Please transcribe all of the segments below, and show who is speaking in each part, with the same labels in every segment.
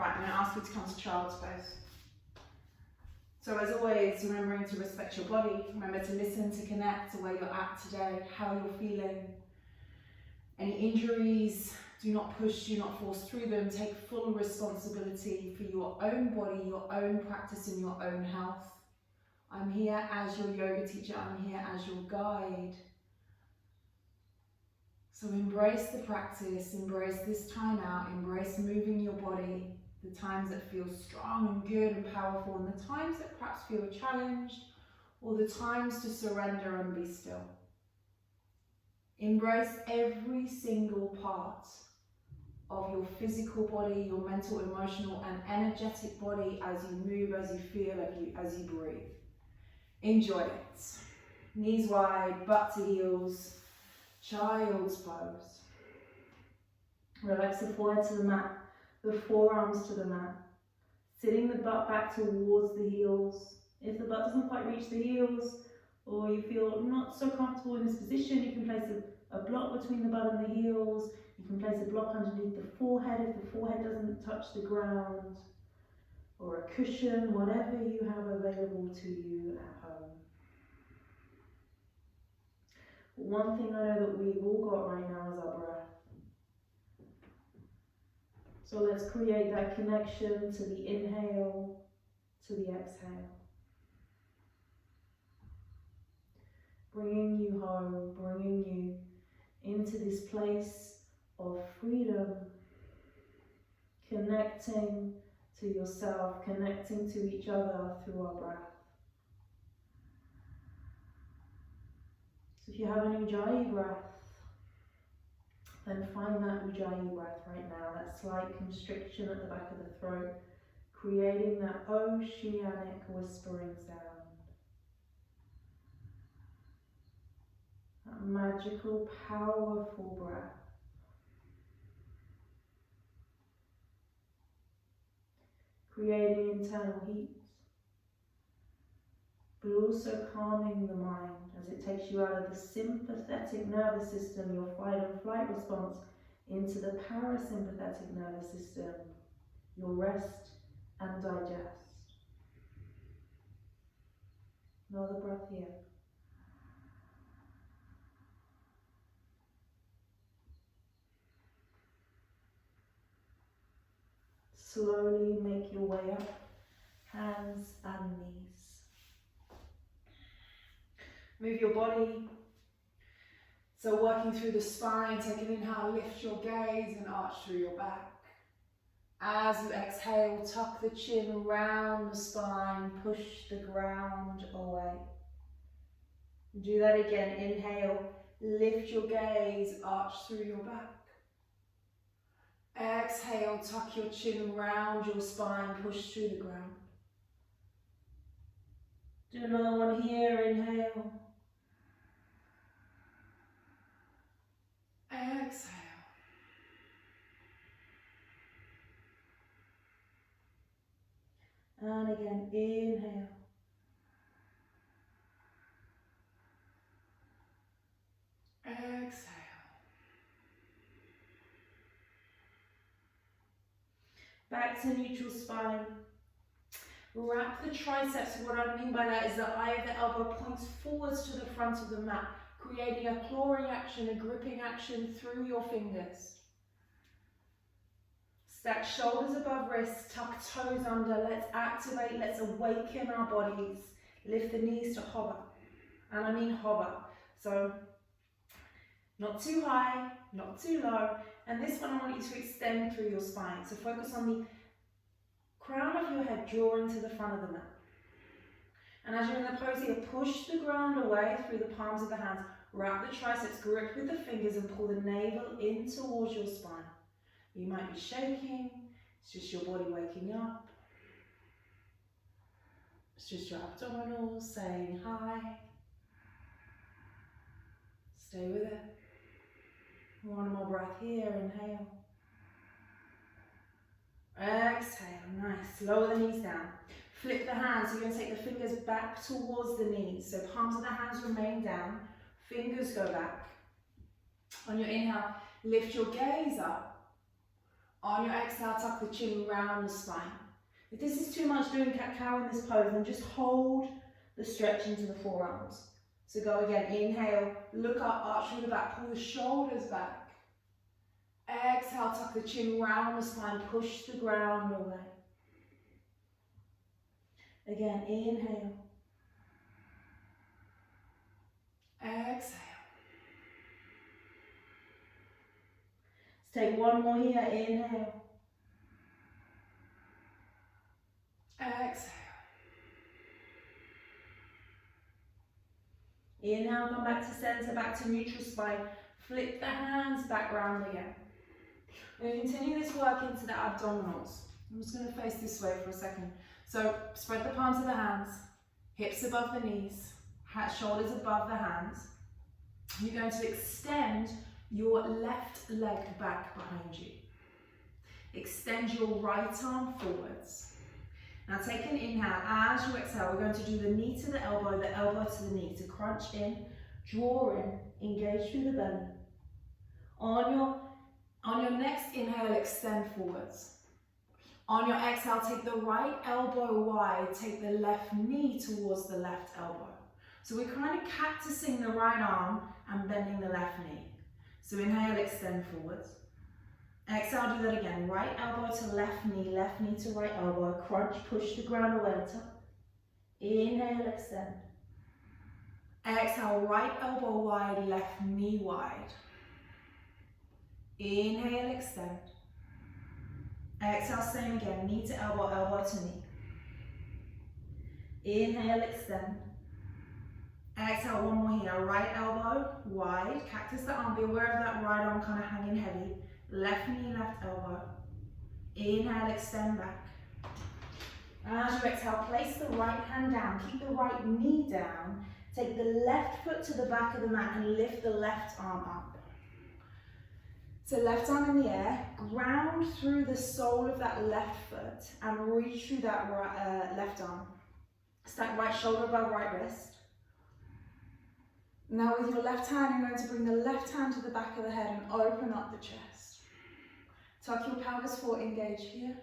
Speaker 1: Right, I'm going to ask you to come to child's pose. So as always, remembering to respect your body, remember to listen, to connect to where you're at today, how you're feeling. Any injuries, do not push, do not force through them. Take full responsibility for your own body, your own practice and your own health. I'm here as your yoga teacher, I'm here as your guide. So embrace the practice, embrace this time out, embrace moving your body, the times that feel strong and good and powerful, and the times that perhaps feel challenged, or the times to surrender and be still. Embrace every single part of your physical body, your mental, emotional, and energetic body as you move, as you feel, as you breathe. Enjoy it. Knees wide, butt to heels, child's pose. Relax the forehead to the mat, the forearms to the mat. Sitting the butt back towards the heels. If the butt doesn't quite reach the heels, or you feel not so comfortable in this position, you can place a block between the butt and the heels. You can place a block underneath the forehead if the forehead doesn't touch the ground, or a cushion, whatever you have available to you at home. One thing I know that we've all got right now is our breath. So let's create that connection to the inhale, to the exhale. Bringing you home, bringing you into this place of freedom, connecting to yourself, connecting to each other through our breath. So if you have an Ujjayi breath, then find that Ujjayi breath right now, that slight constriction at the back of the throat, creating that oceanic whispering sound. That magical, powerful breath. Creating internal heat, but also calming the mind as it takes you out of the sympathetic nervous system, your fight and flight response, into the parasympathetic nervous system, your rest and digest. Another breath here. Slowly make your way up, hands and knees. Move your body. So working through the spine, take an inhale, lift your gaze and arch through your back. As you exhale, tuck the chin around the spine, push the ground away. Do that again. Inhale, lift your gaze, arch through your back. Exhale, tuck your chin around your spine, push through the ground. Do another one here, inhale. Exhale. And again, inhale. Exhale. Back to neutral spine. Wrap the triceps. What I mean by that is the eye of the elbow points forwards to the front of the mat, creating a clawing action, a gripping action through your fingers. Stack shoulders above wrists, tuck toes under. Let's activate, let's awaken our bodies. Lift the knees to hover. And I mean hover. So not too high, not too low. And this one I want you to extend through your spine. So focus on the crown of your head drawing to the front of the mat. And as you're in the pose here, push the ground away through the palms of the hands. Wrap the triceps, grip with the fingers and pull the navel in towards your spine. You might be shaking. It's just your body waking up. It's just your abdominals saying hi. Stay with it. One more breath here, inhale. Exhale, nice. Lower the knees down. Flip the hands, so you're going to take the fingers back towards the knees. So palms of the hands remain down, fingers go back. On your inhale, lift your gaze up. On your exhale, tuck the chin round the spine. If this is too much doing cat-cow in this pose, then just hold the stretch into the forearms. So go again, inhale, look up, arch through the back, pull the shoulders back. Exhale, tuck the chin round the spine, push the ground away. Again, inhale. Exhale. Let's take one more here, inhale. Exhale. Inhale, come back to center, back to neutral spine. Flip the hands back round again. We're going to continue this work into the abdominals. I'm just going to face this way for a second. So spread the palms of the hands, hips above the knees, shoulders above the hands. You're going to extend your left leg back behind you. Extend your right arm forwards. Now take an inhale. As you exhale, we're going to do the knee to the elbow to the knee, to crunch in, draw in, engage through the belly. On your next inhale, extend forwards. On your exhale, take the right elbow wide, take the left knee towards the left elbow. So we're kind of cactusing the right arm and bending the left knee. So inhale, extend forwards. Exhale, do that again. Right elbow to left knee to right elbow. Crunch, push the ground away and tuck. Inhale, extend. Exhale, right elbow wide, left knee wide. Inhale, extend. Exhale, same again. Knee to elbow, elbow to knee. Inhale, extend. Exhale, one more here. Right elbow wide. Cactus the arm. Be aware of that right arm kind of hanging heavy. Left knee, left elbow. Inhale, extend back. As you exhale, place the right hand down. Keep the right knee down. Take the left foot to the back of the mat and lift the left arm up. So left arm in the air, ground through the sole of that left foot and reach through that left arm. Stack right shoulder above right wrist. Now with your left hand, you're going to bring the left hand to the back of the head and open up the chest. Tuck your pelvis forward, engage here.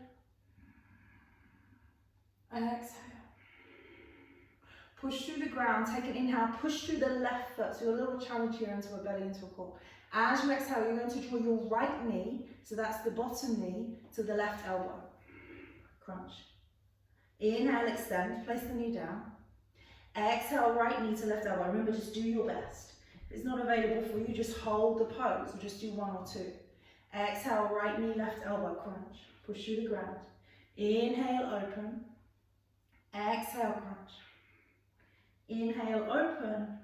Speaker 1: And exhale. Push through the ground, take an inhale, push through the left foot. So a little challenge here into a belly, into a core. As you exhale, you're going to draw your right knee, so that's the bottom knee, to the left elbow. Crunch. Inhale, extend, place the knee down. Exhale, right knee to left elbow. Remember, just do your best. If it's not available for you, just hold the pose, or just do one or two. Exhale, right knee, left elbow, crunch. Push through the ground. Inhale, open. Exhale, crunch. Inhale, open.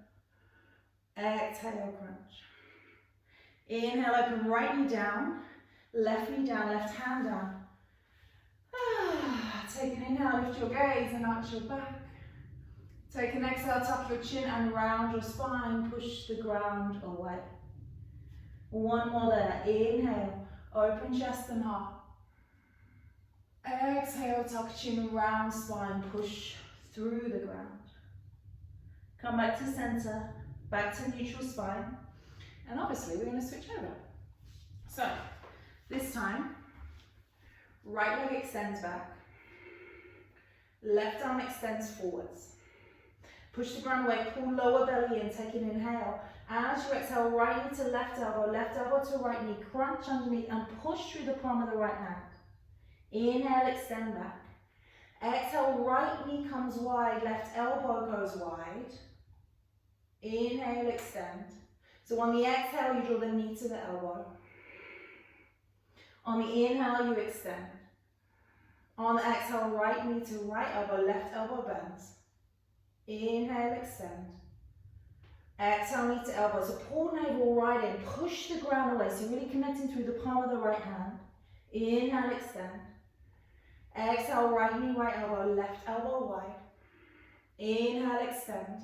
Speaker 1: Exhale, crunch. Inhale, open, right knee down, left hand down. Take an inhale, lift your gaze and arch your back. Take an exhale, tuck your chin and round your spine, push the ground away. One more there, inhale, open chest and heart. Exhale, tuck chin, round spine, push through the ground. Come back to center, back to neutral spine. And obviously we're going to switch over. So this time, right leg extends back, left arm extends forwards. Push the ground away, pull lower belly in, take an inhale. As you exhale, right knee to left elbow to right knee, crunch underneath and push through the palm of the right hand. Inhale, extend back. Exhale, right knee comes wide, left elbow goes wide. Inhale, extend. So on the exhale, you draw the knee to the elbow. On the inhale, you extend. On the exhale, right knee to right elbow, left elbow bends. Inhale, extend. Exhale, knee to elbow. So pull navel right in, push the ground away. So really connecting through the palm of the right hand. Inhale, extend. Exhale, right knee, right elbow, left elbow wide. Inhale, extend.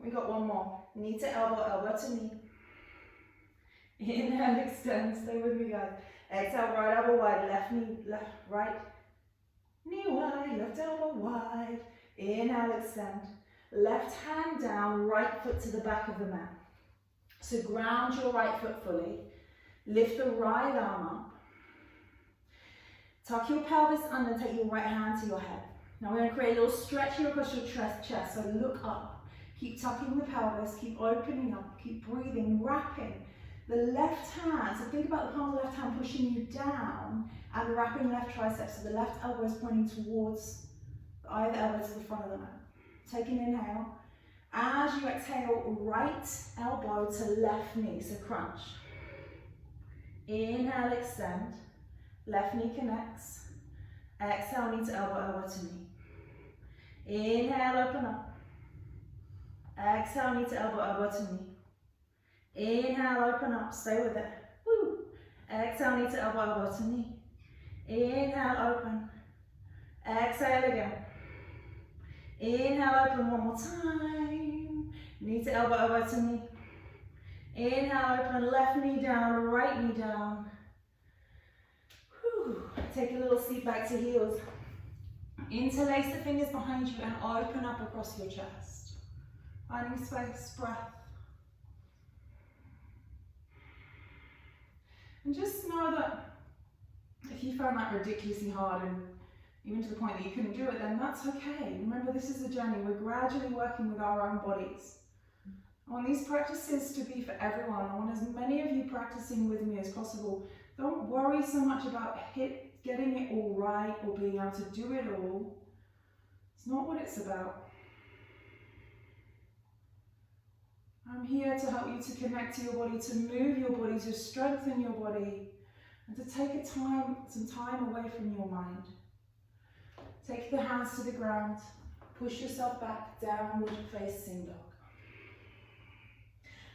Speaker 1: We got one more. Knee to elbow, elbow to knee. Inhale, extend. Stay with me, guys. Exhale, right elbow wide, left knee, left, right. Knee wide, left elbow wide. Inhale, extend. Left hand down, right foot to the back of the mat. So ground your right foot fully. Lift the right arm up. Tuck your pelvis under, take your right hand to your head. Now we're going to create a little stretch here across your chest, so look up. Keep tucking the pelvis, keep opening up, keep breathing, wrapping the left hand. So think about the palm of the left hand pushing you down and wrapping left tricep. So the left elbow is pointing towards the eye of the elbow to the front of the mat. Take an inhale. As you exhale, right elbow to left knee, so crunch. Inhale, extend. Left knee connects. Exhale, knee to elbow, elbow to knee. Inhale, open up. Exhale, knee to elbow, elbow to knee. Inhale, open up, stay with it. Woo. Exhale, knee to elbow, elbow to knee. Inhale, open. Exhale again. Inhale, open one more time. Knee to elbow, elbow to knee. Inhale, open, left knee down, right knee down. Whew. Take a little seat back to heels. Interlace the fingers behind you and open up across your chest. Finding space, breath. And just know that if you found that ridiculously hard and even to the point that you couldn't do it, then that's okay. Remember, this is a journey. We're gradually working with our own bodies. I want these practices to be for everyone. I want as many of you practicing with me as possible. Don't worry so much about getting it all right or being able to do it all. It's not what it's about. I'm here to help you to connect to your body, to move your body, to strengthen your body, and to take some time away from your mind. Take the hands to the ground, push yourself back, downward facing dog.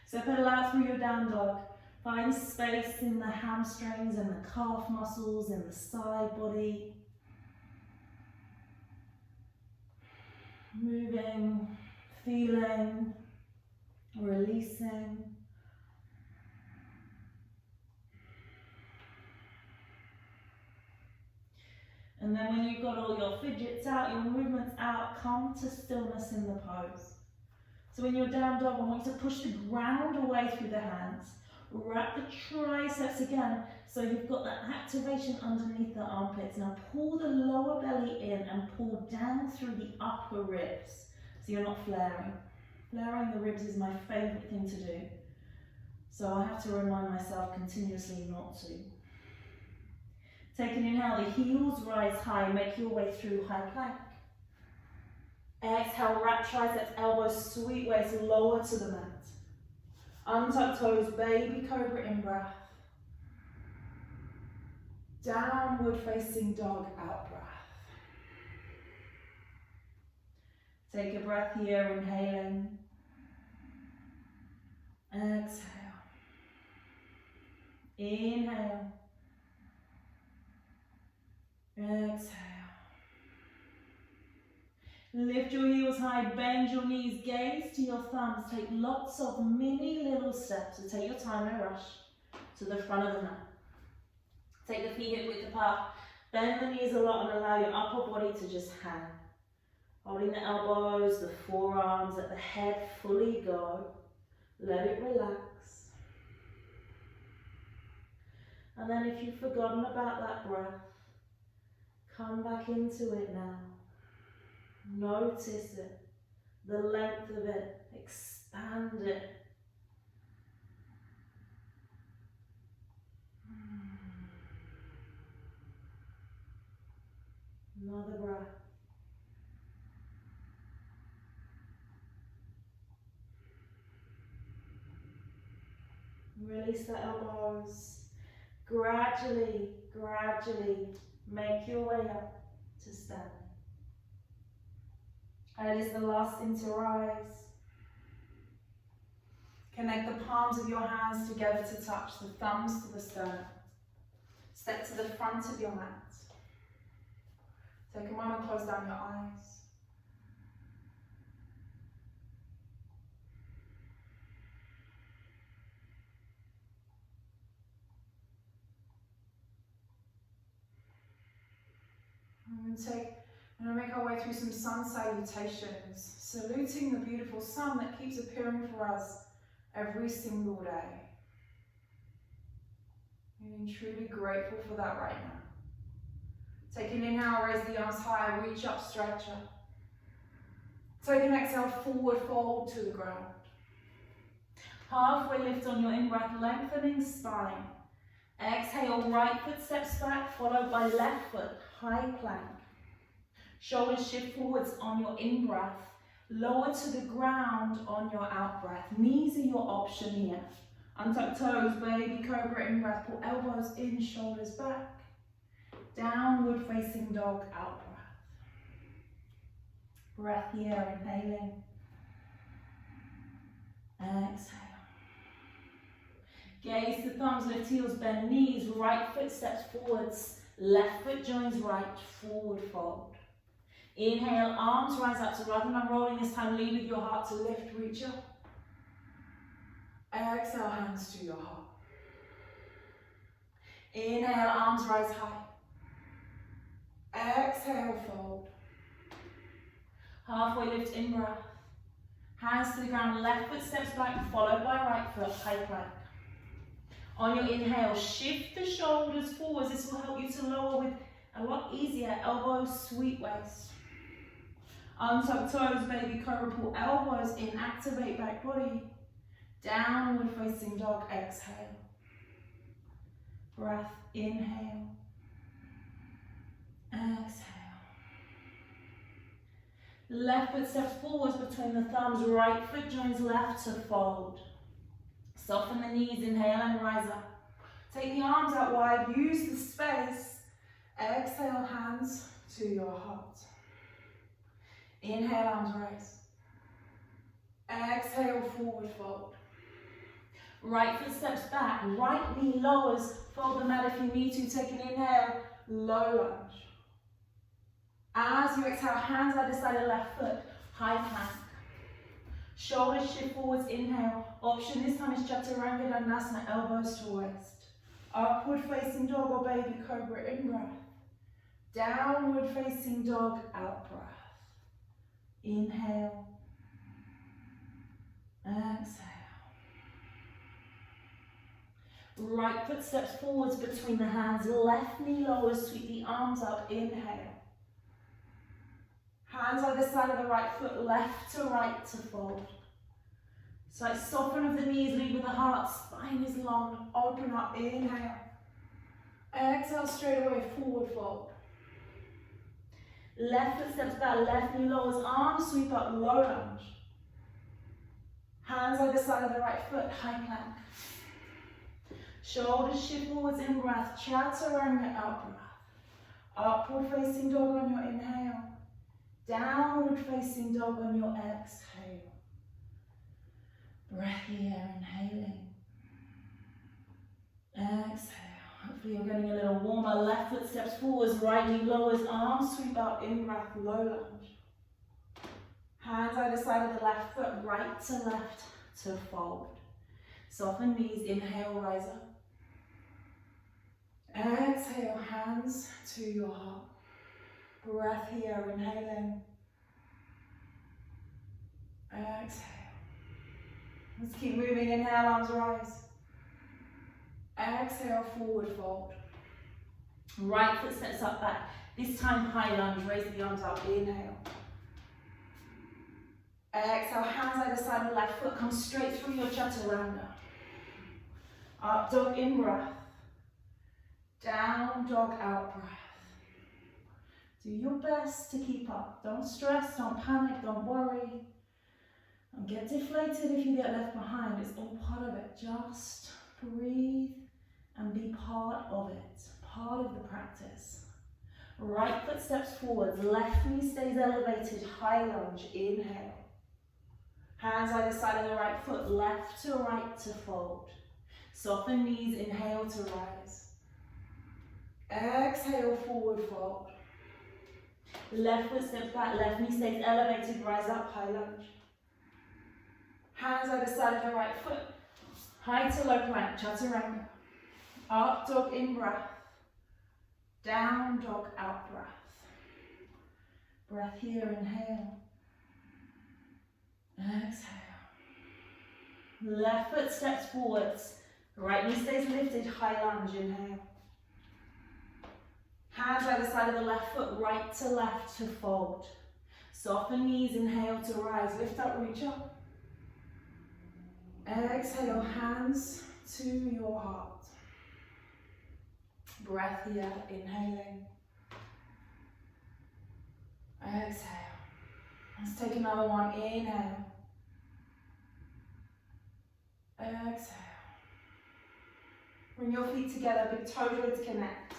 Speaker 1: So pedal out through your down dog. Find space in the hamstrings and the calf muscles in the side body. Moving, feeling, releasing. And then when you've got all your fidgets out, your movements out, come to stillness in the pose. So when you're down dog, I want you to push the ground away through the hands. Wrap the triceps again, so you've got that activation underneath the armpits. Now pull the lower belly in and pull down through the upper ribs, so you're not flaring. Flaring the ribs is my favourite thing to do, so I have to remind myself continuously not to. Take an inhale, the heels rise high, make your way through high plank. Exhale, wrap triceps, elbows, sweet waist, lower to the mat. Untuck toes, baby cobra in breath. Downward facing dog, out breath. Take a breath here, inhaling. Exhale. Inhale. Exhale. Lift your heels high, bend your knees, gaze to your thumbs. Take lots of mini little steps. So take your time, no rush, to the front of the mat. Take the feet hip width apart. Bend the knees a lot and allow your upper body to just hang. Holding the elbows, the forearms, let the head fully go. Let it relax. And then if you've forgotten about that breath, come back into it now. Notice it, the length of it, expand it. Another breath. Release the elbows. Gradually make your way up to stand. It is the last thing to rise. Connect the palms of your hands together to touch, the thumbs to the sternum. Step to the front of your mat. Take a moment, close down your eyes. And make our way through some sun salutations, saluting the beautiful sun that keeps appearing for us every single day. Feeling truly grateful for that right now. Take an inhale, raise the arms high, reach up, stretch up. Take an exhale, forward fold to the ground. Halfway lift on your in-breath, lengthening spine. Exhale, right foot steps back, followed by left foot, high plank. Shoulders shift forwards on your in-breath, lower to the ground on your out-breath. Knees are your option here. Untuck toes, baby cobra in-breath, pull elbows in, shoulders back. Downward facing dog, out-breath. Breath here, inhaling. Exhale. Gaze the thumbs, lift heels, bend knees, right foot steps forwards, left foot joins right, forward fold. Inhale, arms rise up, so rather than unrolling this time, lead with your heart to lift, reach up. Exhale, hands to your heart. Inhale, arms rise high. Exhale, fold. Halfway lift, in breath. Hands to the ground, left foot steps back, followed by right foot, high plank. On your inhale, shift the shoulders forwards. This will help you to lower with a lot easier. Elbows, sweep waist. Untuck toes, baby cobra, pull elbows in, activate back body. Downward facing dog, exhale. Breath, inhale. Exhale. Left foot steps forwards between the thumbs, right foot joins left to fold. Soften the knees, inhale and rise up. Take the arms out wide, use the space. Exhale, hands to your heart. Inhale, arms raise. Exhale, forward fold. Right foot steps back, right knee lowers, fold the mat if you need to. Take an inhale, low lunge. As you exhale, hands either side of left foot, high plank. Shoulders shift forwards, inhale. Option this time is Chaturanga Dandasana, elbows to waist. Upward facing dog or baby cobra, in breath. Downward facing dog, out breath. Inhale. Exhale. Right foot steps forwards between the hands, left knee lowers, sweep the arms up, inhale. Hands either side of the right foot, left to right to fold. So like soften of the knees, lead with the heart, spine is long, open up, inhale. Exhale, straight away, forward fold. Left foot steps back, left knee lowers, arms sweep up, low lunge. Hands either side of the right foot, high plank. Shoulders shift forwards, in breath, Chaturanga, out breath. Upward facing dog on your inhale. Downward facing dog on your exhale. Breath here, inhaling. Exhale. Hopefully you're getting a little warmer. Left foot steps forwards, right knee lowers, arms sweep up, in breath, low lunge. Hands either side of the left foot, right to left to fold. Soften knees, inhale, rise up. Exhale, hands to your heart. Breath here, inhaling. Exhale. Let's keep moving. Inhale, arms rise. Exhale, forward fold. Right foot steps up back. This time high lunge, raise the arms up, inhale. Exhale, hands either side of the left foot, come straight through your Chaturanga. Up dog, in breath. Down dog, out breath. Do your best to keep up. Don't stress, don't panic, don't worry. Don't get deflated if you get left behind. It's all part of it. Just breathe and be part of it. Part of the practice. Right foot steps forwards, left knee stays elevated, high lunge, inhale. Hands either side of the right foot, left to right to fold. Soften knees, inhale to rise. Exhale, forward fold. Left foot steps back, left knee stays elevated, rise up, high lunge. Hands either side of the right foot, high to low plank, Chaturanga. Up dog, in breath. Down dog, out breath. Breath here, inhale. Exhale. Left foot steps forwards, right knee stays lifted, high lunge, inhale. Hands either side of the left foot, right to left to fold. Soften knees, inhale to rise. Lift up, reach up. Exhale, hands to your heart. Breath here, inhaling. Exhale. Let's take another one. Inhale. Exhale. Bring your feet together, big toe joints connect.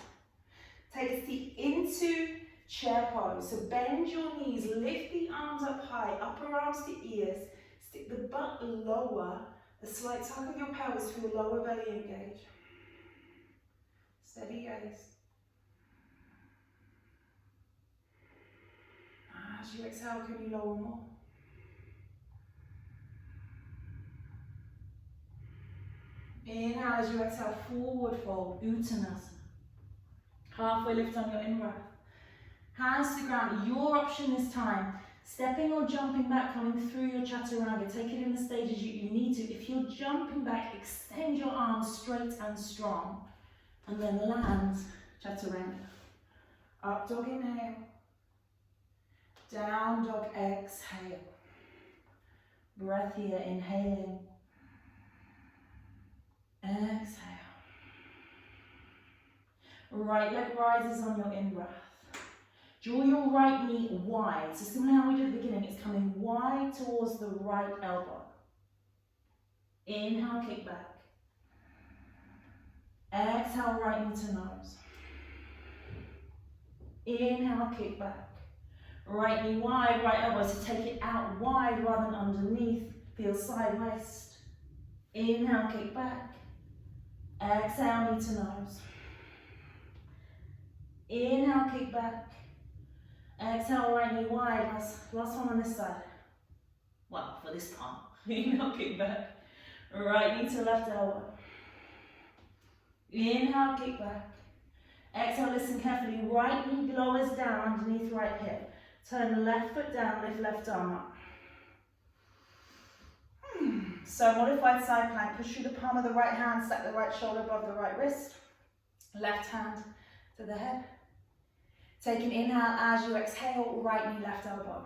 Speaker 1: Take a seat into chair pose. So bend your knees, lift the arms up high, upper arms to ears, stick the butt lower, a slight tuck of your pelvis for your lower belly engage. Steady gaze. As you exhale, can you lower more? Inhale as you exhale, forward fold, Uttanasana. Halfway lift on your in-breath. Hands to the ground, your option this time. Stepping or jumping back, coming through your chaturanga. Take it in the stages you need to. If you're jumping back, extend your arms straight and strong. And then land chaturanga. Up dog, inhale. Down dog, exhale. Breath here, inhaling. Exhale. Right leg rises on your in-breath. Draw your right knee wide. So similar how we did at the beginning, it's coming wide towards the right elbow. Inhale, kick back. Exhale, right knee to nose. Inhale, kick back. Right knee wide, right elbow. So take it out wide rather than underneath. Feel side waist. Inhale, kick back. Exhale, knee to nose. Inhale, kick back. Exhale, right knee wide. Last one on this side. Well, for this part. Inhale, kick back. Right knee to left elbow. Inhale, kick back. Exhale, listen carefully. Right knee lowers down underneath right hip. Turn left foot down, lift left arm up. So modified side plank. Push through the palm of the right hand, stack the right shoulder above the right wrist. Left hand to the head. Take an inhale as you exhale, right knee, left elbow.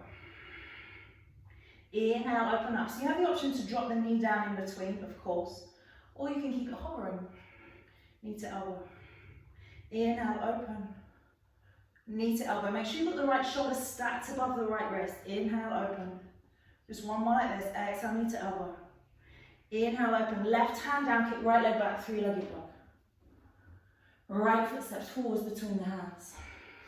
Speaker 1: Inhale, open up. So you have the option to drop the knee down in between, of course, or you can keep it hovering. Knee to elbow. Inhale, open. Knee to elbow. Make sure you've got the right shoulder stacked above the right wrist. Inhale, open. Just one more like this. Exhale, knee to elbow. Inhale, open. Left hand down, kick right leg back, three-legged dog. Right foot steps forwards between the hands.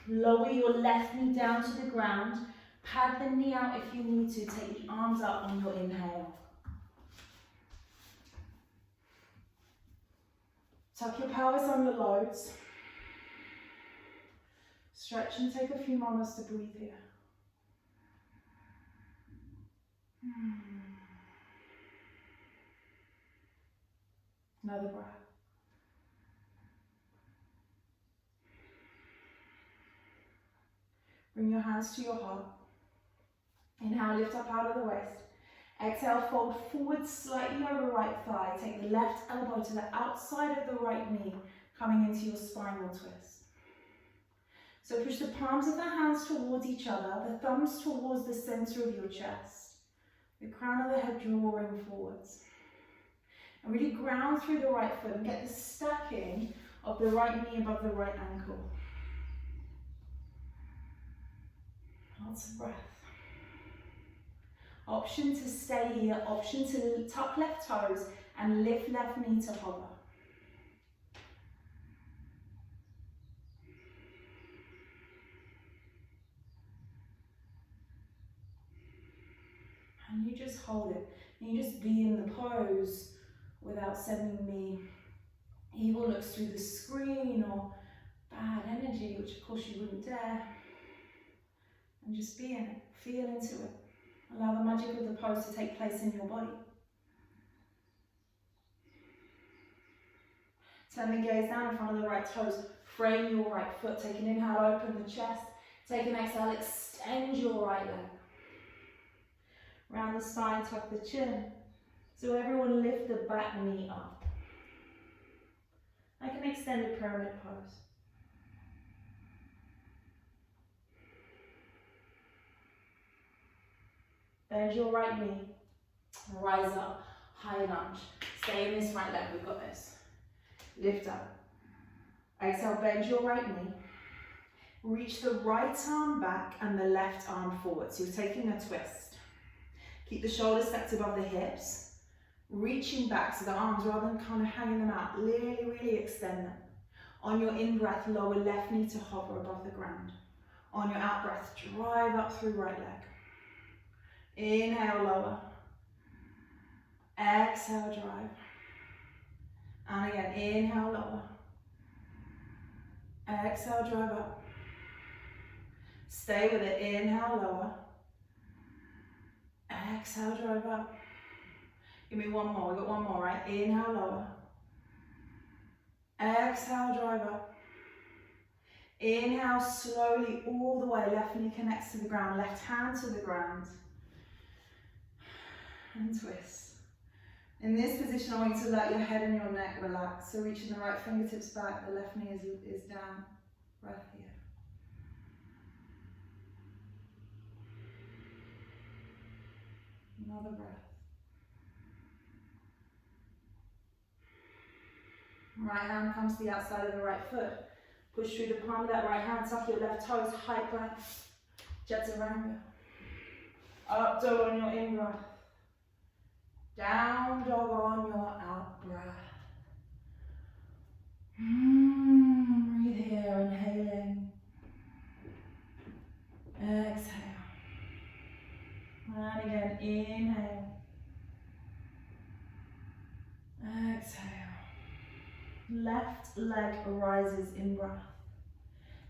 Speaker 1: Lower your left knee down to the ground. Pad the knee out if you need to. Take the arms up on your inhale. Tuck your pelvis under loads. Stretch and take a few moments to breathe here. Another breath. Bring your hands to your heart. Inhale, lift up out of the waist. Exhale, fold forward slightly over right thigh. Take the left elbow to the outside of the right knee, coming into your spinal twist. So push the palms of the hands towards each other, the thumbs towards the center of your chest, the crown of the head drawing forwards. And really ground through the right foot and get the stacking of the right knee above the right ankle. Lots of breath. Option to stay here, option to tuck left toes and lift left knee to hover. And you just hold it. And you just be in the pose without sending me evil looks through the screen or bad energy, which of course you wouldn't dare. And just be in it, feel into it. Allow the magic of the pose to take place in your body. Turn the gaze down in front of the right toes. Frame your right foot. Take an inhale, open the chest. Take an exhale, extend your right leg. Round the spine, tuck the chin. So everyone lift the back knee up. Like an extended pyramid pose. Bend your right knee. Rise up, high lunge. Stay in this right leg, we've got this. Lift up. Exhale, bend your right knee. Reach the right arm back and the left arm forward. So you're taking a twist. Keep the shoulders stacked above the hips. Reaching back so the arms, rather than kind of hanging them out, really extend them. On your in-breath, lower left knee to hover above the ground. On your out-breath, drive up through right leg. Inhale, lower. Exhale, drive. And again, inhale, lower. Exhale, drive up. Stay with it. Inhale, lower. Exhale, drive up. Give me one more. We've got one more, right? Inhale, lower. Exhale, drive up. Inhale, slowly all the way. Left knee connects to the ground. Left hand to the ground. And twist. In this position, I want you to let your head and your neck relax. So reaching the right fingertips back, the left knee is down. Breath here. Another breath. Right hand comes to the outside of the right foot. Push through the palm of that right hand, tuck your left toes, high plank, chaturanga. Up dog on your in breath. Down dog on your out breath. Breathe here, inhaling. Exhale. And again, inhale. Exhale. Left leg rises in breath.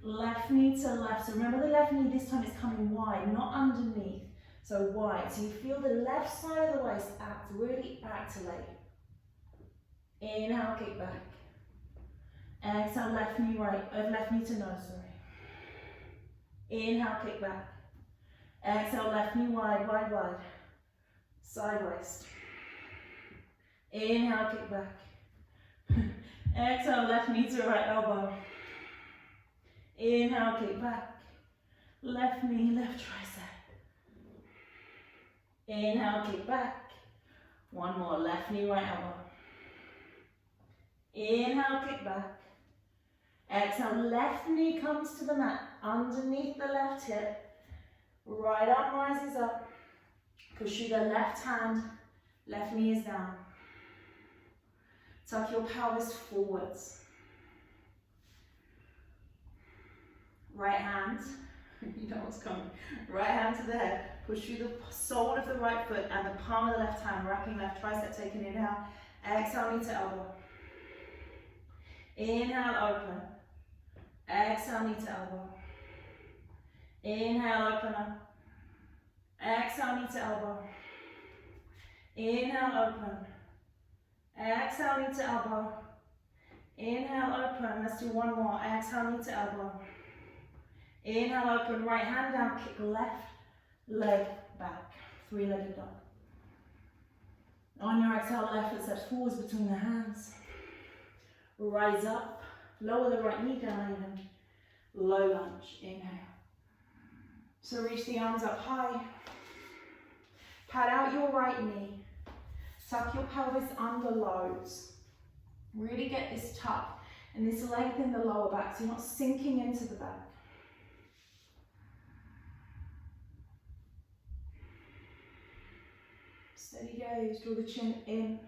Speaker 1: Left knee to left. So remember the left knee this time is coming wide, not underneath. So wide. So you feel the left side of the waist act really activate. Inhale, kick back. Exhale, left knee right, left knee to nose, sorry. Inhale, kick back. Exhale, left knee wide, wide, wide. Side waist. Inhale, kick back. Exhale, left knee to right elbow. Inhale, kick back. Left knee, left tricep. Inhale, kick back. One more, left knee, right elbow. Inhale, kick back. Exhale, left knee comes to the mat, underneath the left hip. Right arm rises up. Push through the left hand, left knee is down. Tuck your pelvis forwards. Right hand, you know what's coming. Right hand to the head. Push through the sole of the right foot and the palm of the left hand, wrapping left tricep, taking inhale. Exhale, knee to elbow. Inhale, open. Exhale, knee to elbow. Inhale, open up. Exhale, knee to elbow. Inhale, open. Exhale, knee to elbow. Inhale, open. Let's do one more. Exhale, knee to elbow. Inhale, open. Right hand down. Kick left leg back. Three-legged dog. On your exhale, left foot steps forwards between the hands. Rise up. Lower the right knee down even. Low lunge. Inhale. So reach the arms up high. Pat out your right knee. Tuck your pelvis under lows. Really get this tuck and this length in the lower back so you're not sinking into the back. Steady gaze, draw the chin in.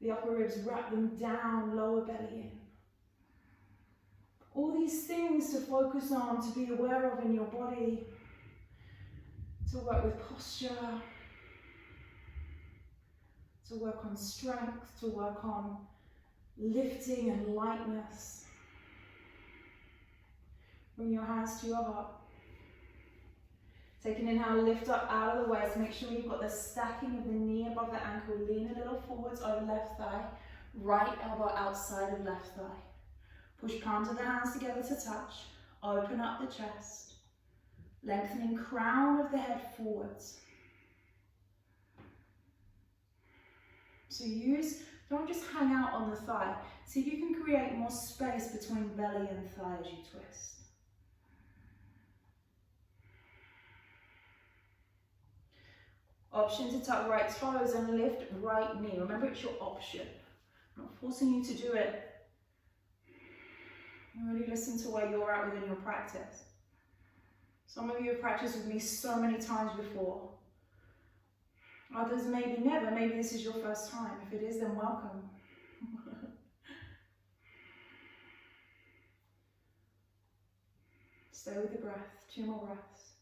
Speaker 1: The upper ribs, wrap them down, lower belly in. All these things to focus on, to be aware of in your body. To work with posture. To work on strength, to work on lifting and lightness. Bring your hands to your heart. Take an inhale, lift up out of the waist. Make sure you've got the stacking of the knee above the ankle. Lean a little forwards over left thigh. Right elbow outside of left thigh. Push palms of the hands together to touch. Open up the chest. Lengthening crown of the head forwards. So don't just hang out on the thigh. See if you can create more space between belly and thigh as you twist. Option to tuck right toes and lift right knee. Remember, it's your option. I'm not forcing you to do it. You really listen to where you're at within your practice. Some of you have practiced with me so many times before. Others maybe never. Maybe this is your first time. If it is, then welcome. Stay with the breath. 2 more breaths.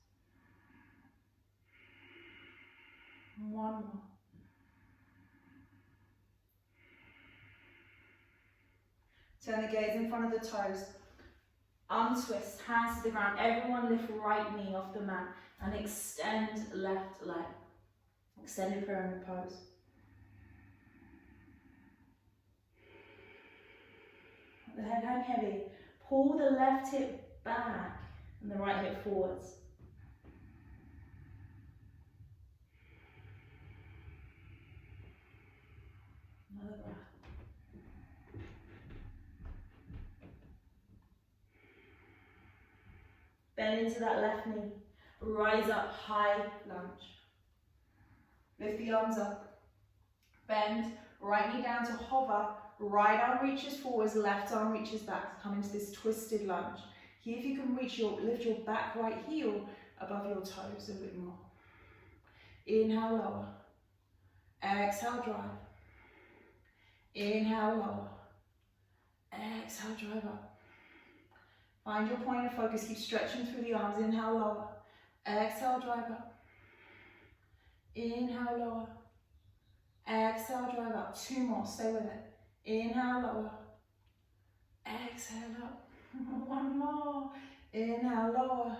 Speaker 1: One more. Turn the gaze in front of the toes. Untwist, hands to the ground. Everyone lift right knee off the mat and extend left leg. Extended pyramid pose. The head hang heavy. Pull the left hip back and the right hip forwards. Another breath. Bend into that left knee. Rise up, high lunge. Lift the arms up. Bend, right knee down to hover. Right arm reaches forwards, left arm reaches back. Come into this twisted lunge. Here, if you can lift your back right heel above your toes a bit more. Inhale, lower. Exhale, drive. Inhale, lower. Exhale, drive up. Find your point of focus. Keep stretching through the arms. Inhale, lower. Exhale, drive up. Inhale, lower. Exhale, drive up. 2 more. Stay with it. Inhale, lower. Exhale, up. 1 more. Inhale, lower.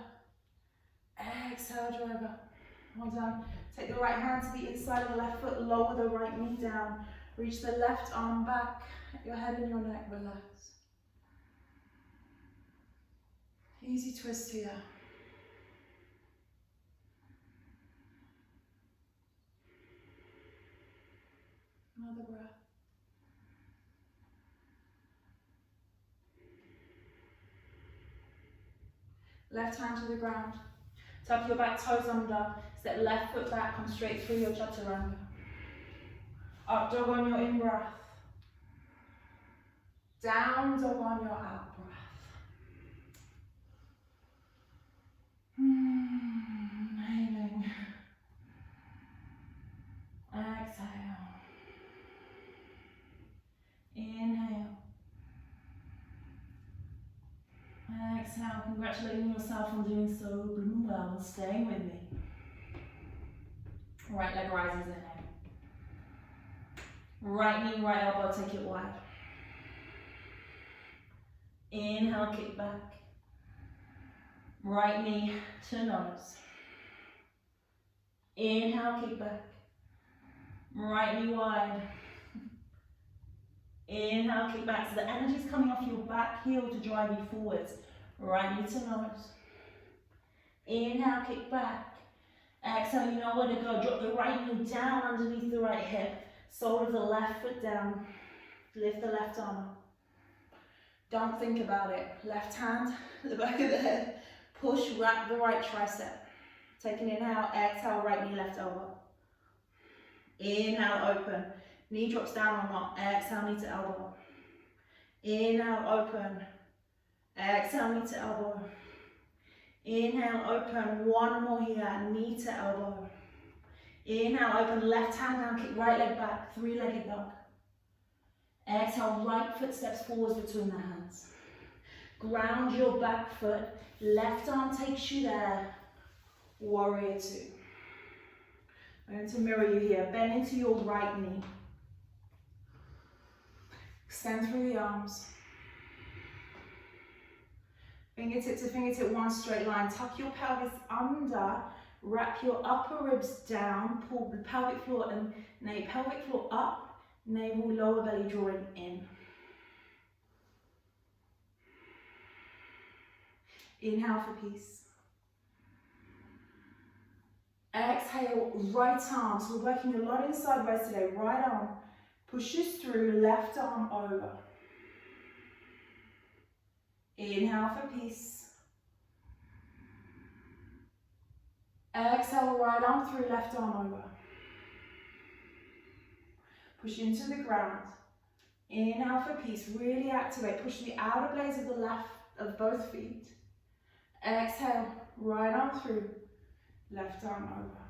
Speaker 1: Exhale, drive up. Well done. Take the right hand to the inside of the left foot. Lower the right knee down. Reach the left arm back. Your head and your neck relax. Easy twist here. Another breath. Left hand to the ground. Tuck your back toes under. Step left foot back. Come straight through your chaturanga. Up dog on your in breath. Down dog on your out breath. Inhaling. Exhale. Inhale. Exhale. Congratulating yourself on doing so well, staying with me. Right leg rises in. Right knee, right elbow, take it wide. Inhale, kick back. Right knee to nose. Inhale, kick back. Right knee wide. Inhale, kick back. So the energy is coming off your back heel to drive you forwards. Right knee to nose. Inhale, kick back. Exhale, you know where to go. Drop the right knee down underneath the right hip. Sole of the left foot down. Lift the left arm up. Don't think about it. Left hand at the back of the head. Push, wrap the right tricep. Take an inhale, exhale, right knee, left elbow. Inhale, open. Knee drops down or not. Exhale, knee to elbow. Inhale, open. Exhale, knee to elbow. Inhale, open. 1 more here. Knee to elbow. Inhale, open. Left hand down, kick right leg back. 3-legged dog. Exhale, right foot steps forwards between the hands. Ground your back foot. Left arm takes you there. Warrior 2. I'm going to mirror you here. Bend into your right knee. Extend through the arms. Fingertip to fingertip, 1 straight line. Tuck your pelvis under. Wrap your upper ribs down. Pull the pelvic floor and pelvic floor up. Navel, lower belly drawing in. Inhale for peace. Exhale, right arm. So we're working a lot in sideways today. Right arm pushes through, left arm over. Inhale for peace. Exhale, right arm through, left arm over. Push into the ground. Inhale for peace. Really activate. Push the outer blades of the left of both feet. Exhale. Right arm through. Left arm over.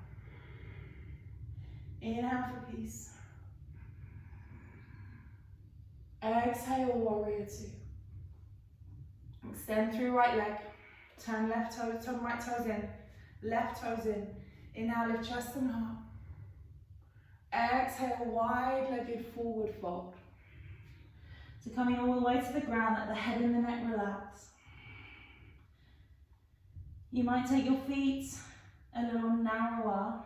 Speaker 1: Inhale for peace. Exhale, warrior two. Extend through right leg. Turn left toes, turn right toes in. Left toes in. Inhale, lift chest and heart. Exhale, wide-legged forward fold. So coming all the way to the ground, let the head and the neck relax. You might take your feet a little narrower.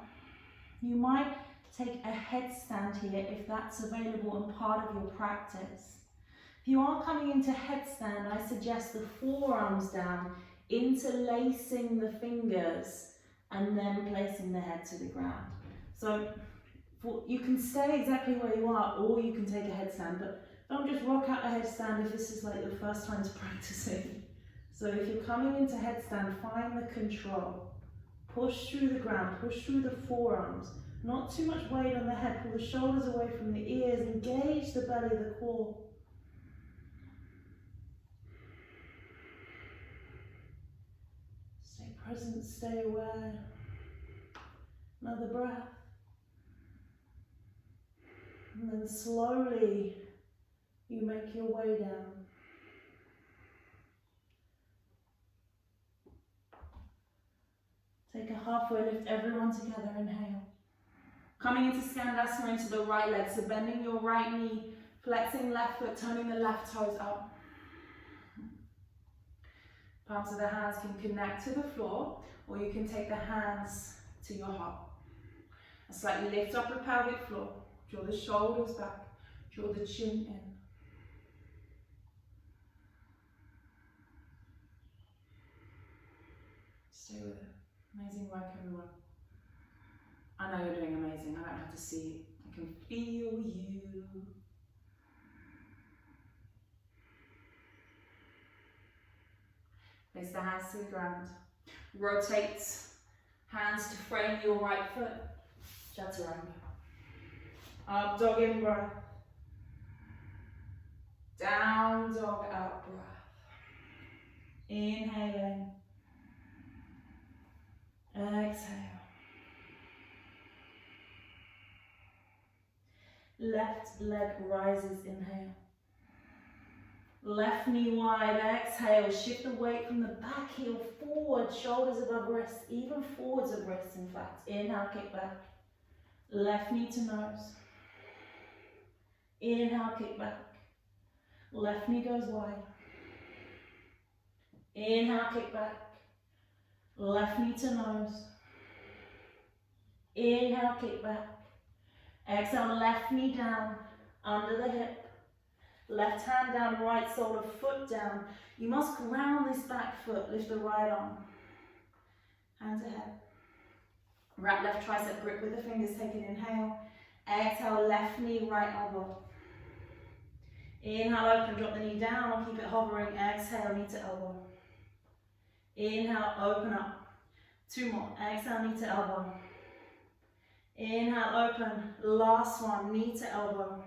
Speaker 1: You might take a headstand here if that's available and part of your practice. If you are coming into headstand, I suggest the forearms down, interlacing the fingers and then placing the head to the ground. So you can stay exactly where you are, or you can take a headstand, but don't just rock out a headstand if this is like your first time to practicing. So if you're coming into headstand, find the control. Push through the ground, push through the forearms. Not too much weight on the head, pull the shoulders away from the ears, engage the belly, the core. Stay present, stay aware. Another breath. And then slowly you make your way down. Take a halfway lift, everyone together, inhale. Coming into Skandasana into the right leg, so bending your right knee, flexing left foot, turning the left toes up. Palms of the hands can connect to the floor, or you can take the hands to your heart. And slightly lift up the pelvic floor, draw the shoulders back, draw the chin in. Stay with it. Amazing work, everyone. I know you're doing amazing. I don't have to see you. I can feel you. Place the hands to the ground. Rotate hands to frame your right foot. Chaturanga. Up dog in breath. Down dog out breath. Inhaling. Exhale. Left leg rises, inhale. Left knee wide, exhale. Shift the weight from the back heel forward, shoulders above wrists, even forwards of wrists, in fact. Inhale, kick back. Left knee to nose. Inhale, kick back. Left knee goes wide. Inhale, kick back. Left knee to nose. Inhale, kick back. Exhale, left knee down, under the hip. Left hand down, right sole of foot down. You must ground this back foot, lift the right arm. Hands ahead. Wrap left tricep grip with the fingers, take an inhale. Exhale, left knee, right elbow. Inhale, open, drop the knee down, or keep it hovering. Exhale, knee to elbow. Inhale, open up. Two more. Exhale, knee to elbow. Inhale, open. Last one, knee to elbow.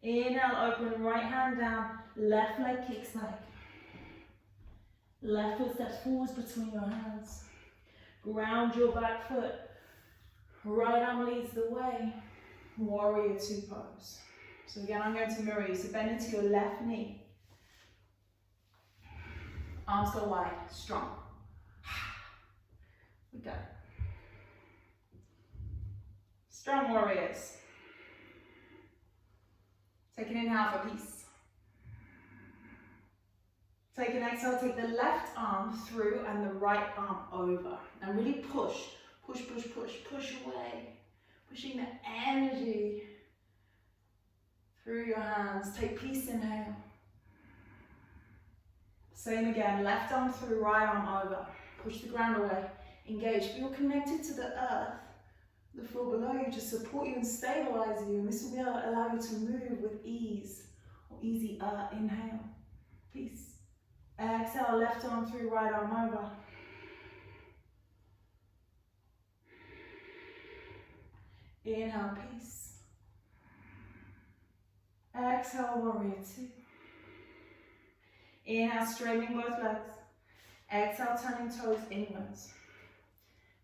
Speaker 1: Inhale, open, right hand down. Left leg kicks back. Left foot steps forwards between your hands. Ground your back foot. Right arm leads the way. Warrior two pose. So again, I'm going to mirror you. So bend into your left knee. Arms go wide, strong. We go. Strong warriors. Take an inhale for peace. Take an exhale, take the left arm through and the right arm over. And really push, push, push, push, push away. Pushing the energy through your hands. Take peace, inhale. Same again, left arm through, right arm over. Push the ground away, engage. Feel connected to the earth, the floor below you, to support you and stabilize you. And this will be able to allow you to move with ease, or easier. Inhale, peace. Exhale, left arm through, right arm over. Inhale, peace. Exhale, warrior two. Inhale, straightening both legs. Exhale, turning toes inwards.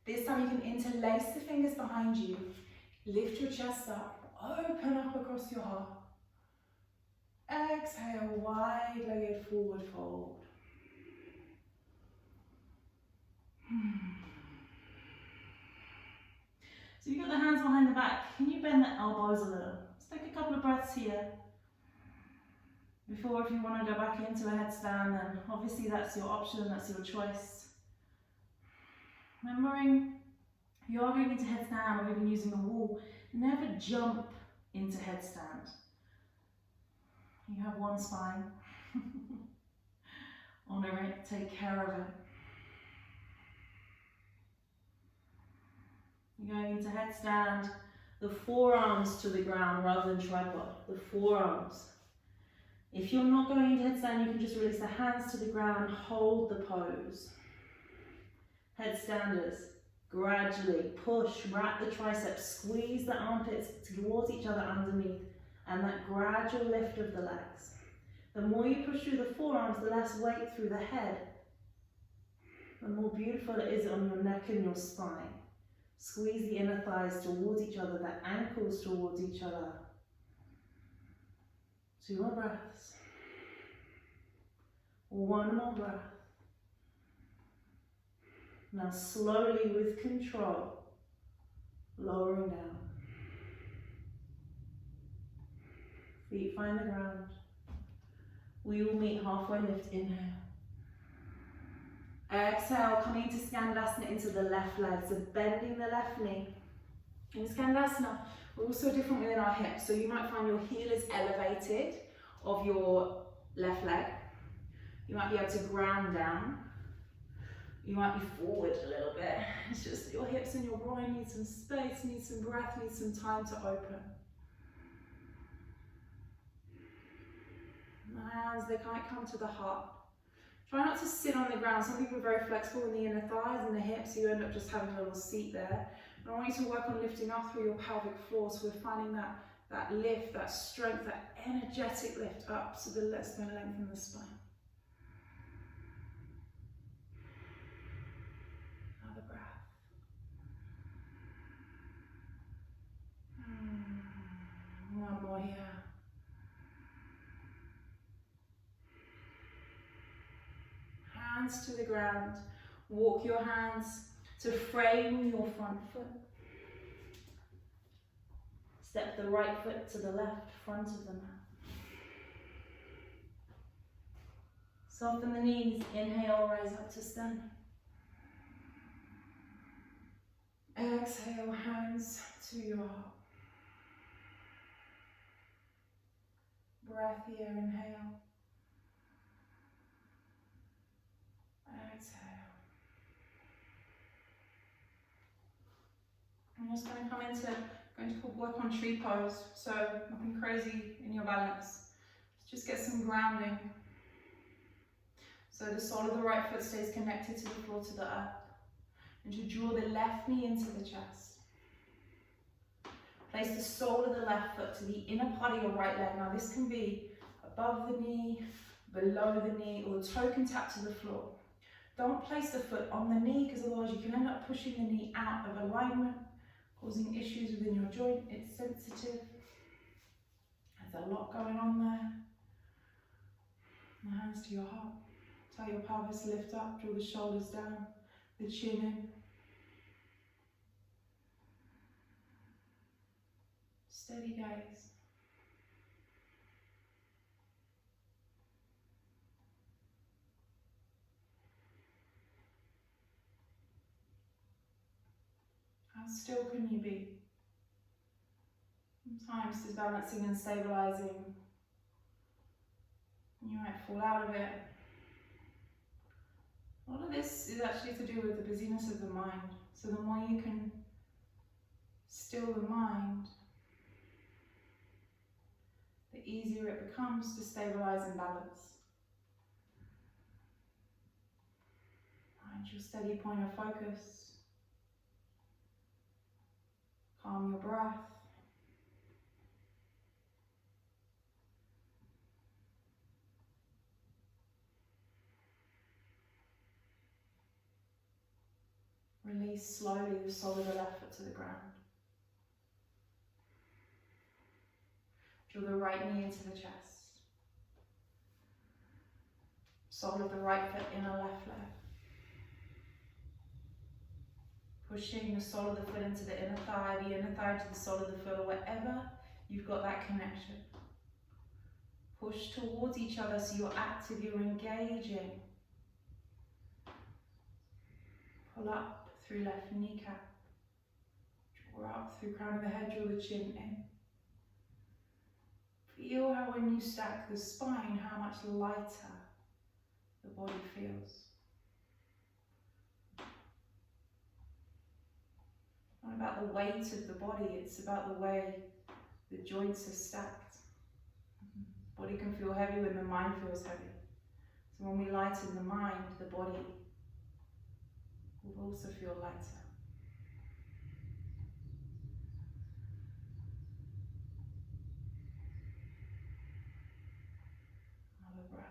Speaker 1: This time you can interlace the fingers behind you. Lift your chest up. Open up across your heart. Exhale, wide-legged forward fold. So you've got the hands behind the back. Can you bend the elbows a little? Let's take a couple of breaths here. Before, if you want to go back into a headstand, then obviously that's your option, that's your choice. Remembering, if you are going into headstand or even using a wall, never jump into headstand. You have one spine. Honour it, take care of it. You're going into headstand, the forearms to the ground rather than tripod, the forearms. If you're not going into headstand, you can just release the hands to the ground, hold the pose. Headstanders, gradually push, wrap the triceps, squeeze the armpits towards each other underneath, and that gradual lift of the legs. The more you push through the forearms, the less weight through the head, the more beautiful it is on your neck and your spine. Squeeze the inner thighs towards each other, the ankles towards each other. 2 more breaths. 1 more breath. Now slowly with control, lowering down. Feet find the ground. We will meet halfway lift, inhale. Exhale, coming into Skandasana into the left leg, so bending the left knee. In Skandasana, we're also different within our hips, so you might find your heel is elevated of your left leg. You might be able to ground down. You might be forward a little bit. It's just that your hips and your groin need some space, need some breath, need some time to open. The hands, they might come to the heart. Try not to sit on the ground. Some people are very flexible in the inner thighs and the hips, so you end up just having a little seat there. And I want you to work on lifting up through your pelvic floor, so we're finding that lift, that strength, that energetic lift up, so let's then lengthen the spine. Another breath. One more here. Hands to the ground. Walk your hands to frame your front foot. Step the right foot to the left front of the mat. Soften the knees. Inhale, rise up to stand. Exhale, hands to your heart. Breath here, inhale. Exhale. I'm just going to come into work on tree pose, so nothing crazy in your balance. Just get some grounding. So the sole of the right foot stays connected to the floor, to the earth. And to draw the left knee into the chest. Place the sole of the left foot to the inner part of your right leg. Now this can be above the knee, below the knee, or the toe can tap to the floor. Don't place the foot on the knee, because otherwise you can end up pushing the knee out of alignment, causing issues within your joint. It's sensitive. There's a lot going on there. And hands to your heart. Tell your pelvis lift up, draw the shoulders down, the chin in. Steady gaze. How still can you be? Sometimes disbalancing and stabilizing. You might fall out of it. A lot of this is actually to do with the busyness of the mind. So the more you can still the mind, the easier it becomes to stabilize and balance. Find your steady point of focus. Calm your breath. Release slowly the sole of the left foot to the ground. Draw the right knee into the chest. Sole of the right foot in a left leg. Pushing the sole of the foot into the inner thigh to the sole of the foot, or wherever you've got that connection. Push towards each other so you're active, you're engaging. Pull up through left kneecap. Draw up through crown of the head, draw the chin in. Feel how when you stack the spine, how much lighter the body feels. Not about the weight of the body, it's about the way the joints are stacked. The body can feel heavy when the mind feels heavy. So when we lighten the mind, the body will also feel lighter. Another breath.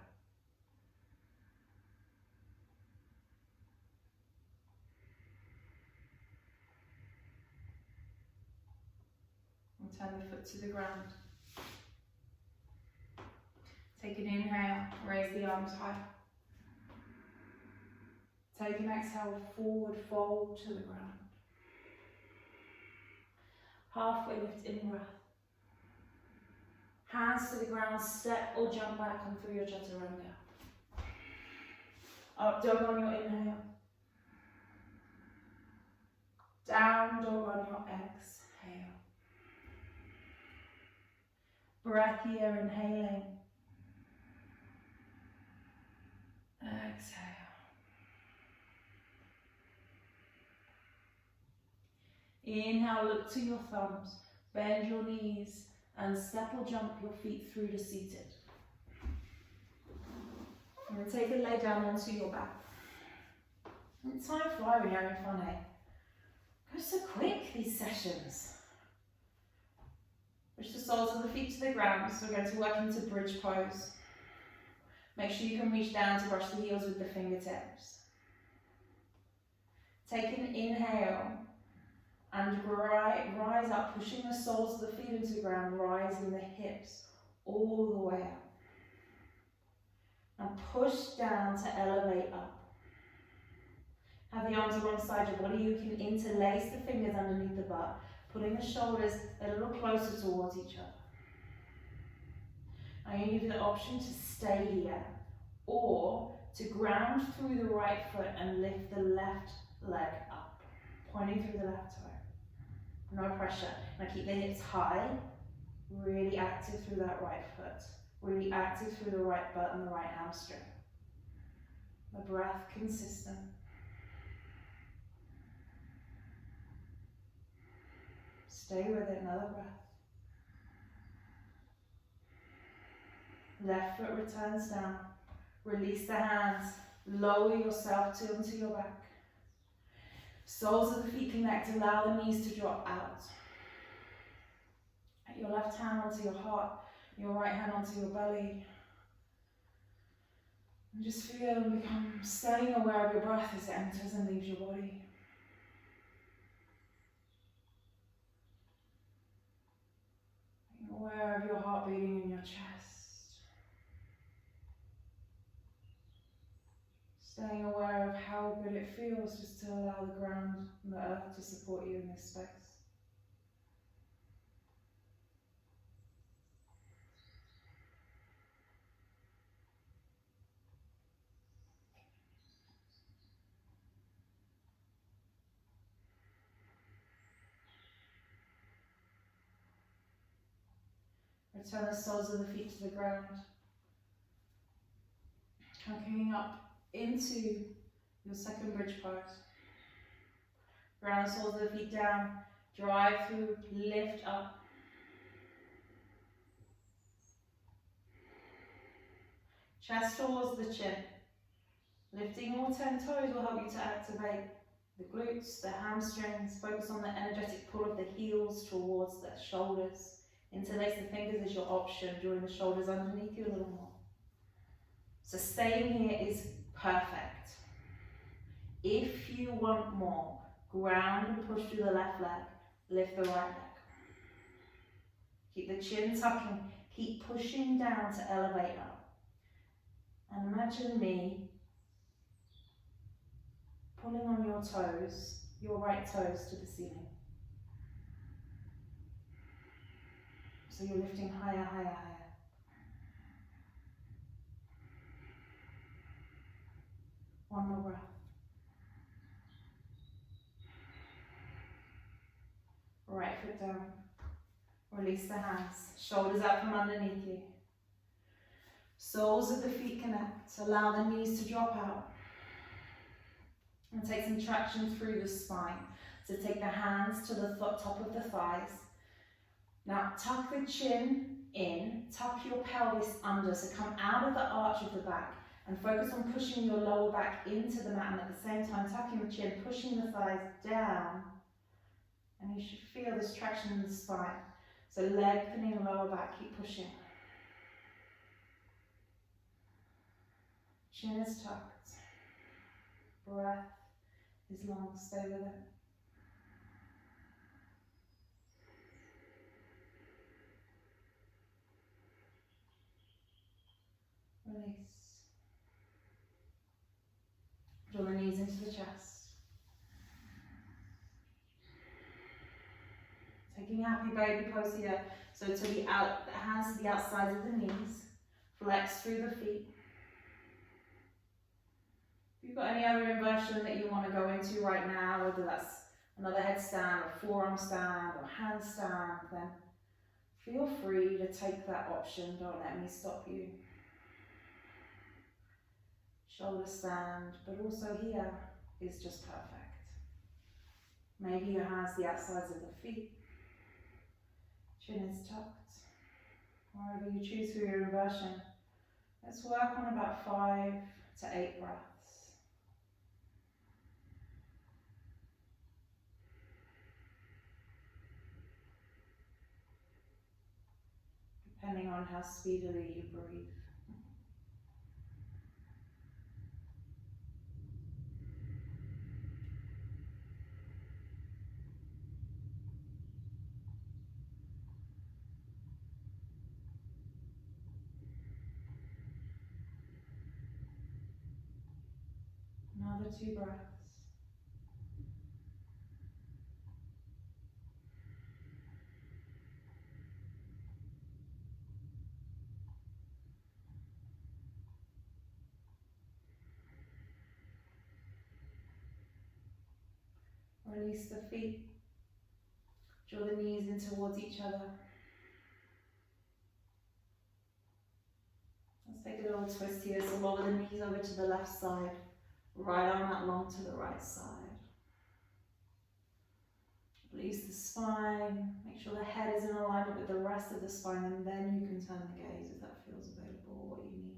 Speaker 1: And turn the foot to the ground. Take an inhale, raise the arms high. Take an exhale, forward fold to the ground. Halfway lift in breath. Hands to the ground, step or jump back, come through your chaturanga. Up dog on your inhale. Down dog on your exhale. Breath here, inhaling. Exhale. Inhale, look to your thumbs, bend your knees, and step or jump your feet through to seated. I'm going to take a lay down onto your back. And time flies when you're having fun, eh? Go so quick, these sessions. Push the soles of the feet to the ground, so we're going to work into bridge pose. Make sure you can reach down to brush the heels with the fingertips. Take an inhale and rise up, pushing the soles of the feet into the ground, rising the hips all the way up. And push down to elevate up. Have the arms alongside your body. You can interlace the fingers underneath the butt, putting the shoulders a little closer towards each other. Now you have the option to stay here or to ground through the right foot and lift the left leg up, pointing through the left toe. No pressure. Now keep the hips high, really active through that right foot, really active through the right butt and the right hamstring. The breath consistent. Stay with it, another breath. Left foot returns down. Release the hands. Lower yourself onto your back. Soles of the feet connect. Allow the knees to drop out. Your left hand onto your heart. Your right hand onto your belly. And just feel and become staying aware of your breath as it enters and leaves your body. Being aware of your heart beating in your chest. Staying aware of how good it feels just to allow the ground and the earth to support you in this space. Return the soles of the feet to the ground. Coming up into your second bridge pose. Ground the soles of the feet down, drive through, lift up. Chest towards the chin. Lifting all 10 toes will help you to activate the glutes, the hamstrings. Focus on the energetic pull of the heels towards the shoulders. Interlace the fingers is your option, drawing the shoulders underneath you a little more. So staying here is perfect. If you want more,
Speaker 2: Ground and push through the left leg. Lift the right leg. Keep the chin tucking. Keep pushing down to elevate up. And imagine me pulling on your toes, your right toes to the ceiling. So you're lifting higher, higher, higher. One more breath. Right foot down. Release the hands. Shoulders out from underneath you. Soles of the feet connect. Allow the knees to drop out. And take some traction through the spine. So take the hands to the top of the thighs. Now tuck the chin in. Tuck your pelvis under. So come out of the arch of the back. And focus on pushing your lower back into the mat. And at the same time, tucking the chin, pushing the thighs down. And you should feel this traction in the spine. So lengthening the lower back, keep pushing. Chin is tucked. Breath is long, stay with it. Release. Draw the knees into the chest. Taking a happy baby pose here. So to the hands to the outside of the knees. Flex through the feet. If you've got any other inversion that you want to go into right now, whether that's another headstand or forearm stand or handstand, then feel free to take that option. Don't let me stop you. Shoulder stand, but also here is just perfect. Maybe your hands to the outsides of the feet. Chin is tucked. Wherever you choose for your inversion. Let's work on about 5 to 8 breaths. Depending on how speedily you breathe. Another 2 breaths. Release the feet. Draw the knees in towards each other. Let's take a little twist here. So lower the knees over to the left side. Right arm out long to the right side. Release the spine. Make sure the head is in alignment with the rest of the spine, and then you can turn the gaze if that feels available or what you need.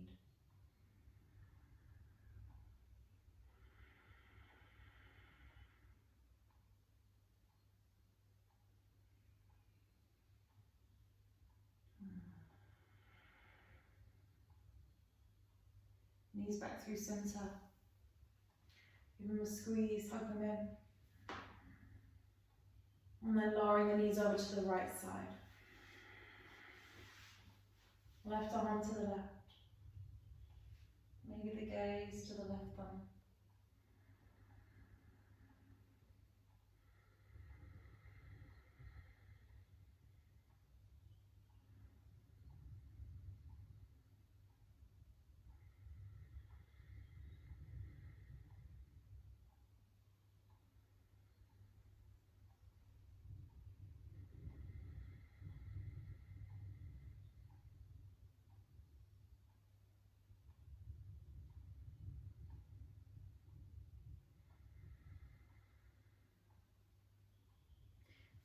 Speaker 2: Knees back through center. Give them a squeeze, hug them in. And then lowering the knees over to the right side. Left arm to the left. Maybe the gaze to the left thumb.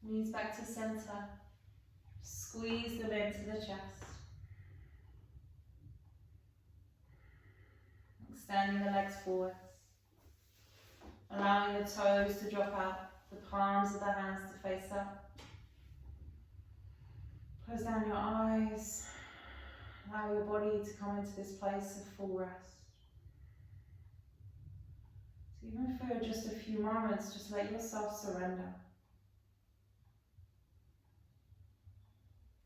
Speaker 2: Knees back to center. Squeeze them into the chest. Extending the legs forwards. Allowing the toes to drop out. The palms of the hands to face up. Close down your eyes. Allow your body to come into this place of full rest. So So even for just a few moments, just let yourself surrender.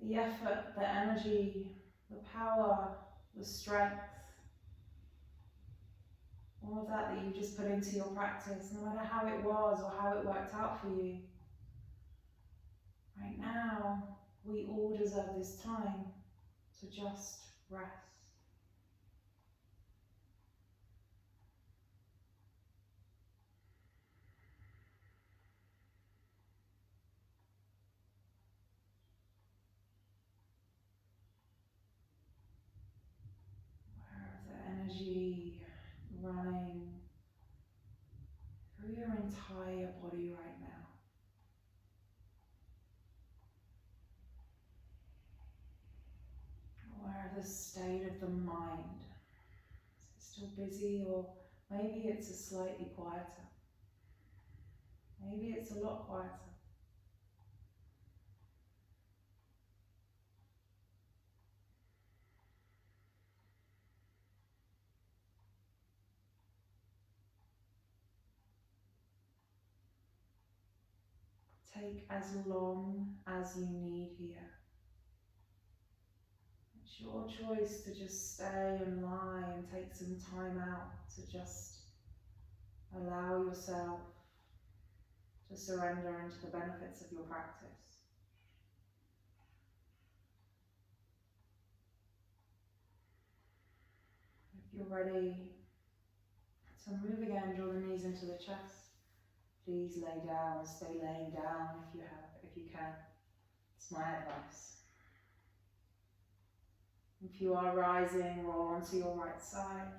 Speaker 2: The effort, the energy, the power, the strength, all of that you just put into your practice, no matter how it was or how it worked out for you. Right now, we all deserve this time to just rest. Aware of the energy running through your entire body right now. Aware of the state of the mind. Is it still busy, or maybe it's a slightly quieter? Maybe it's a lot quieter. Take as long as you need here. It's your choice to just stay and lie and take some time out to just allow yourself to surrender into the benefits of your practice. If you're ready to move again, draw the knees into the chest. Please lay down, stay laying down if you can. It's my advice. If you are rising, roll onto your right side.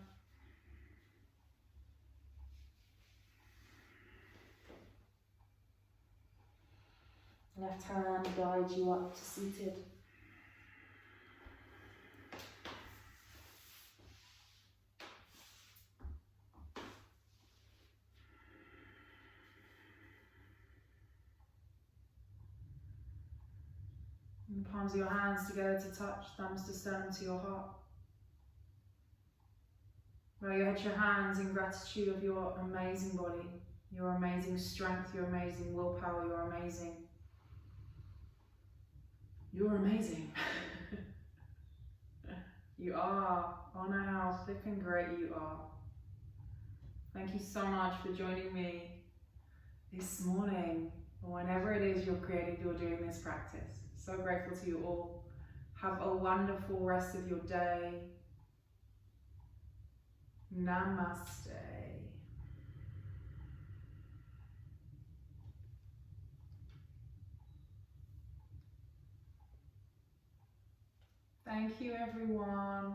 Speaker 2: Left hand guides you up to seated. And the palms of your hands together to touch, thumbs to sternum to your heart. Bow your head to your hands in gratitude of your amazing body, your amazing strength, your amazing willpower, you're amazing. You're amazing. You are. Oh no, how flipping great you are. Thank you so much for joining me this morning, or whenever it is you're doing this practice. So grateful to you all. Have a wonderful rest of your day. Namaste. Thank you, everyone.